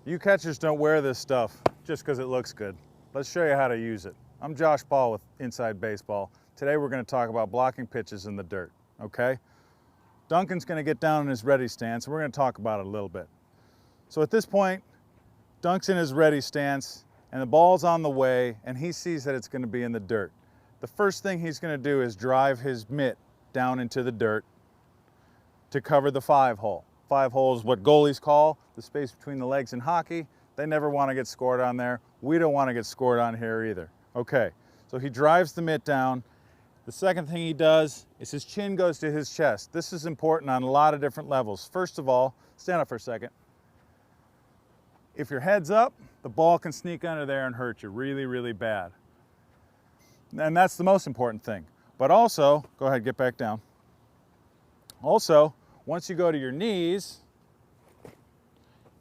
You catchers don't wear this stuff just because it looks good. Let's show you how to use it. I'm Josh Paul with Inside Baseball. Today we're going to talk about blocking pitches in the dirt, okay? Duncan's going to get down in his ready stance, and we're going to talk about it a little bit. So at this point, Dunk's in his ready stance, and the ball's on the way, and he sees that it's going to be in the dirt. The first thing he's going to do is drive his mitt down into the dirt to cover the 5-hole. 5-hole is what goalies call the space between the legs in hockey. They never want to get scored on there. We don't want to get scored on here either. Okay, so he drives the mitt down. The second thing he does is his chin goes to his chest. This is important on a lot of different levels. First of all, stand up for a second. If your head's up, the ball can sneak under there and hurt you really, really bad. And that's the most important thing. But also, go ahead, get back down. Also, once you go to your knees,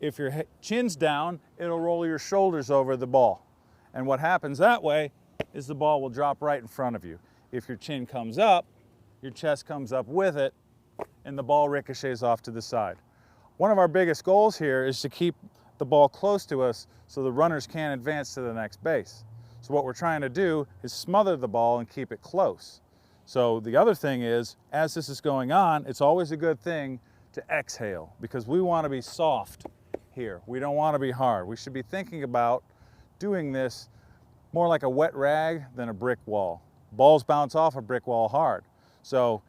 if your chin's down, it'll roll your shoulders over the ball. And what happens that way is the ball will drop right in front of you. If your chin comes up, your chest comes up with it, and the ball ricochets off to the side. One of our biggest goals here is to keep the ball close to us so the runners can't advance to the next base. So what we're trying to do is smother the ball and keep it close. So the other thing is, as this is going on, it's always a good thing to exhale because we want to be soft here. We don't want to be hard. We should be thinking about doing this more like a wet rag than a brick wall. Balls bounce off a brick wall hard. So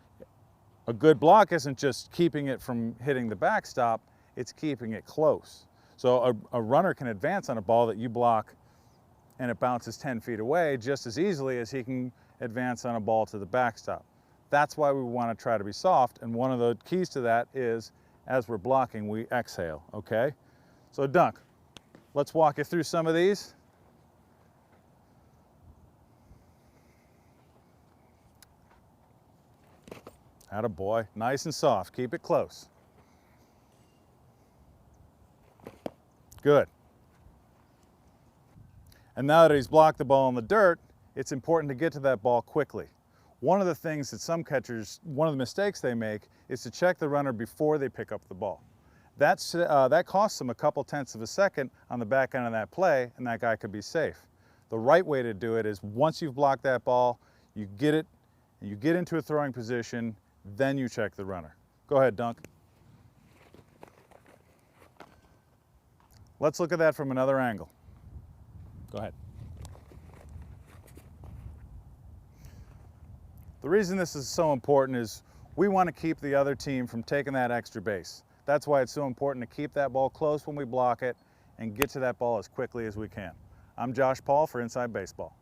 a good block isn't just keeping it from hitting the backstop, it's keeping it close. So a runner can advance on a ball that you block and it bounces 10 feet away just as easily as he can advance on a ball to the backstop. That's why we want to try to be soft, and one of the keys to that is, as we're blocking, we exhale, okay? So Dunk, let's walk you through some of these. Attaboy, nice and soft, keep it close. Good. And now that he's blocked the ball in the dirt, it's important to get to that ball quickly. One of the things that some catchers, one of the mistakes they make is to check the runner before they pick up the ball. That costs them a couple tenths of a second on the back end of that play, and that guy could be safe. The right way to do it is once you've blocked that ball, you get it, you get into a throwing position, then you check the runner. Go ahead, Dunk. Let's look at that from another angle. Go ahead. The reason this is so important is we want to keep the other team from taking that extra base. That's why it's so important to keep that ball close when we block it and get to that ball as quickly as we can. I'm Josh Paul for Inside Baseball.